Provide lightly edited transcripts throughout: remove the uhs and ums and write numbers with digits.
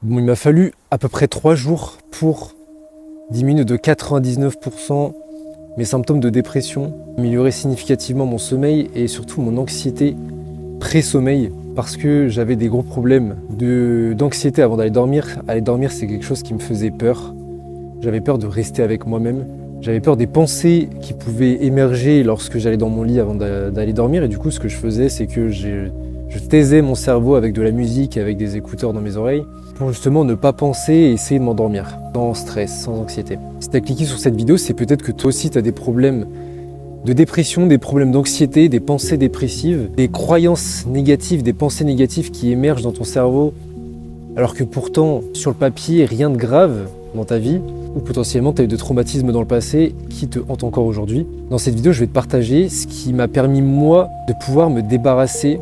Bon, il m'a fallu à peu près 3 jours pour diminuer de 99% mes symptômes de dépression, améliorer significativement mon sommeil et surtout mon anxiété pré-sommeil parce que j'avais des gros problèmes d'anxiété avant d'aller dormir. Aller dormir, c'est quelque chose qui me faisait peur. J'avais peur de rester avec moi-même. J'avais peur des pensées qui pouvaient émerger lorsque j'allais dans mon lit avant d'aller dormir. Et du coup, ce que je faisais, c'est que je taisais mon cerveau avec de la musique, avec des écouteurs dans mes oreilles, pour justement ne pas penser et essayer de m'endormir, sans stress, sans anxiété. Si tu as cliqué sur cette vidéo, c'est peut-être que toi aussi tu as des problèmes de dépression, des problèmes d'anxiété, des pensées dépressives, des croyances négatives, des pensées négatives qui émergent dans ton cerveau, alors que pourtant, sur le papier, rien de grave dans ta vie, ou potentiellement tu as eu de traumatismes dans le passé qui te hantent encore aujourd'hui. Dans cette vidéo, je vais te partager ce qui m'a permis, moi, de pouvoir me débarrasser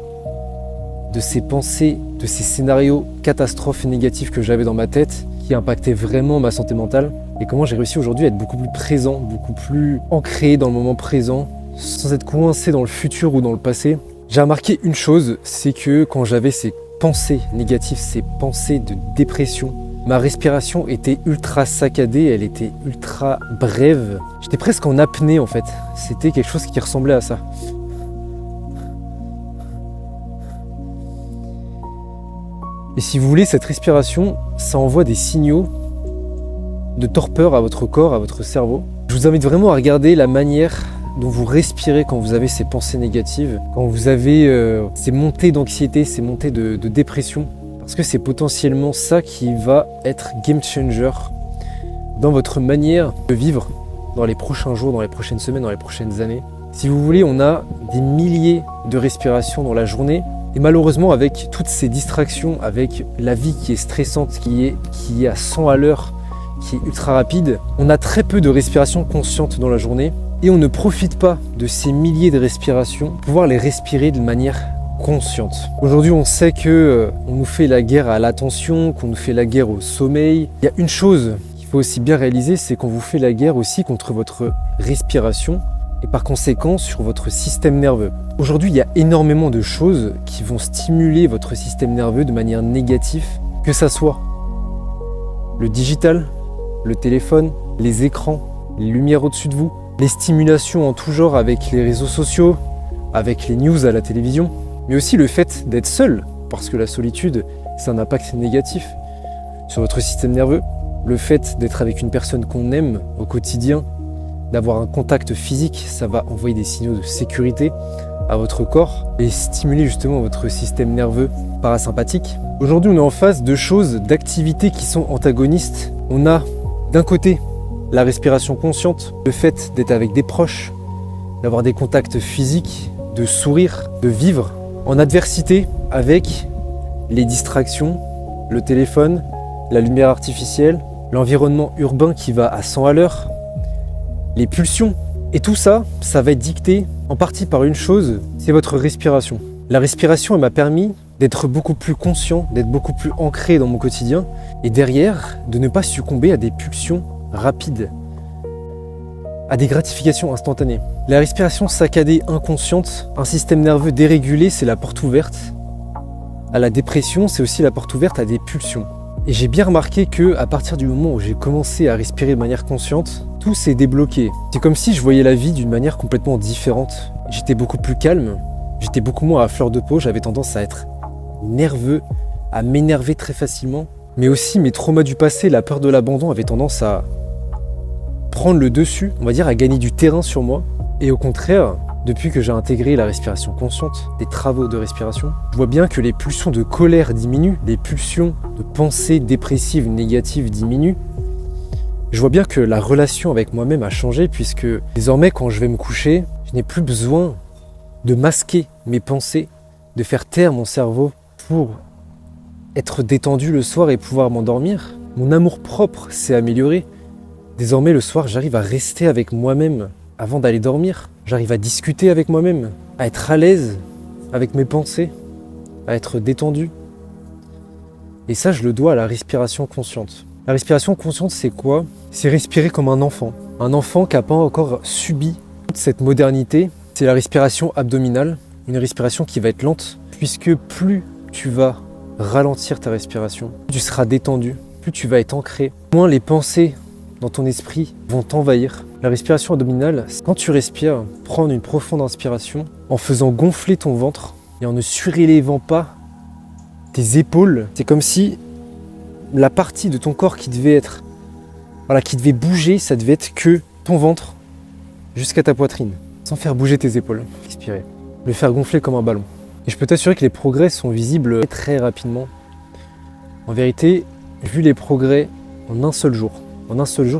de ces pensées, de ces scénarios catastrophes et négatifs que j'avais dans ma tête, qui impactaient vraiment ma santé mentale, et comment j'ai réussi aujourd'hui à être beaucoup plus présent, beaucoup plus ancré dans le moment présent, sans être coincé dans le futur ou dans le passé. J'ai remarqué une chose, c'est que quand j'avais ces pensées négatives, ces pensées de dépression, ma respiration était ultra saccadée, elle était ultra brève. J'étais presque en apnée en fait, c'était quelque chose qui ressemblait à ça. Et si vous voulez, cette respiration, ça envoie des signaux de torpeur à votre corps, à votre cerveau. Je vous invite vraiment à regarder la manière dont vous respirez quand vous avez ces pensées négatives, quand vous avez ces montées d'anxiété, ces montées de dépression, parce que c'est potentiellement ça qui va être game changer dans votre manière de vivre dans les prochains jours, dans les prochaines semaines, dans les prochaines années. Si vous voulez, on a des milliers de respirations dans la journée. Et malheureusement, avec toutes ces distractions, avec la vie qui est stressante, qui est à 100 à l'heure, qui est ultra rapide, on a très peu de respirations conscientes dans la journée et on ne profite pas de ces milliers de respirations pour pouvoir les respirer de manière consciente. Aujourd'hui, on sait que on nous fait la guerre à l'attention, qu'on nous fait la guerre au sommeil. Il y a une chose qu'il faut aussi bien réaliser, c'est qu'on vous fait la guerre aussi contre votre respiration et par conséquent sur votre système nerveux. Aujourd'hui, il y a énormément de choses qui vont stimuler votre système nerveux de manière négative, que ça soit le digital, le téléphone, les écrans, les lumières au-dessus de vous, les stimulations en tout genre avec les réseaux sociaux, avec les news à la télévision, mais aussi le fait d'être seul, parce que la solitude, c'est un impact négatif sur votre système nerveux, le fait d'être avec une personne qu'on aime au quotidien, d'avoir un contact physique, ça va envoyer des signaux de sécurité à votre corps et stimuler justement votre système nerveux parasympathique. Aujourd'hui, on est en face de choses, d'activités qui sont antagonistes. On a d'un côté la respiration consciente, le fait d'être avec des proches, d'avoir des contacts physiques, de sourire, de vivre en adversité avec les distractions, le téléphone, la lumière artificielle, l'environnement urbain qui va à 100 à l'heure, les pulsions. Et tout ça, ça va être dicté en partie par une chose, c'est votre respiration. La respiration, elle m'a permis d'être beaucoup plus conscient, d'être beaucoup plus ancré dans mon quotidien et derrière, de ne pas succomber à des pulsions rapides, à des gratifications instantanées. La respiration saccadée inconsciente, un système nerveux dérégulé, c'est la porte ouverte à la dépression, c'est aussi la porte ouverte à des pulsions. Et j'ai bien remarqué que à partir du moment où j'ai commencé à respirer de manière consciente, tout s'est débloqué. C'est comme si je voyais la vie d'une manière complètement différente. J'étais beaucoup plus calme, j'étais beaucoup moins à fleur de peau, j'avais tendance à être nerveux, à m'énerver très facilement. Mais aussi mes traumas du passé, la peur de l'abandon avait tendance à prendre le dessus, on va dire à gagner du terrain sur moi. Et au contraire, depuis que j'ai intégré la respiration consciente, des travaux de respiration, je vois bien que les pulsions de colère diminuent, les pulsions de pensées dépressives, négatives diminuent. Je vois bien que la relation avec moi-même a changé puisque désormais quand je vais me coucher, je n'ai plus besoin de masquer mes pensées, de faire taire mon cerveau pour être détendu le soir et pouvoir m'endormir. Mon amour-propre s'est amélioré. Désormais le soir, j'arrive à rester avec moi-même avant d'aller dormir. J'arrive à discuter avec moi-même, à être à l'aise avec mes pensées, à être détendu. Et ça, je le dois à la respiration consciente. La respiration consciente, c'est quoi? C'est respirer comme un enfant. Un enfant qui n'a pas encore subi toute cette modernité. C'est la respiration abdominale, une respiration qui va être lente, puisque plus tu vas ralentir ta respiration, plus tu seras détendu, plus tu vas être ancré, moins les pensées dans ton esprit vont t'envahir. La respiration abdominale, c'est quand tu respires, prendre une profonde inspiration en faisant gonfler ton ventre et en ne surélevant pas tes épaules. C'est comme si la partie de ton corps qui devait être, qui devait bouger, ça devait être que ton ventre jusqu'à ta poitrine, sans faire bouger tes épaules. Expirer. Le faire gonfler comme un ballon. Et je peux t'assurer que les progrès sont visibles très rapidement. En vérité, vu les progrès en un seul jour,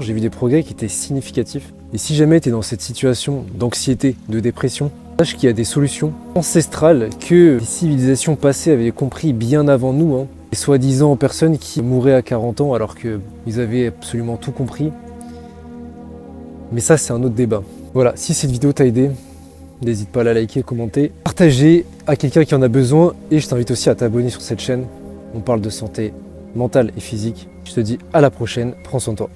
j'ai vu des progrès qui étaient significatifs. Et si jamais tu es dans cette situation d'anxiété, de dépression, sache qu'il y a des solutions ancestrales que les civilisations passées avaient compris bien avant nous. Les soi-disant personnes qui mouraient à 40 ans alors qu'ils avaient absolument tout compris. Mais ça, c'est un autre débat. Voilà, si cette vidéo t'a aidé, n'hésite pas à la liker, commenter, partager à quelqu'un qui en a besoin. Et je t'invite aussi à t'abonner sur cette chaîne. On parle de santé mentale et physique. Je te dis à la prochaine, prends soin de toi.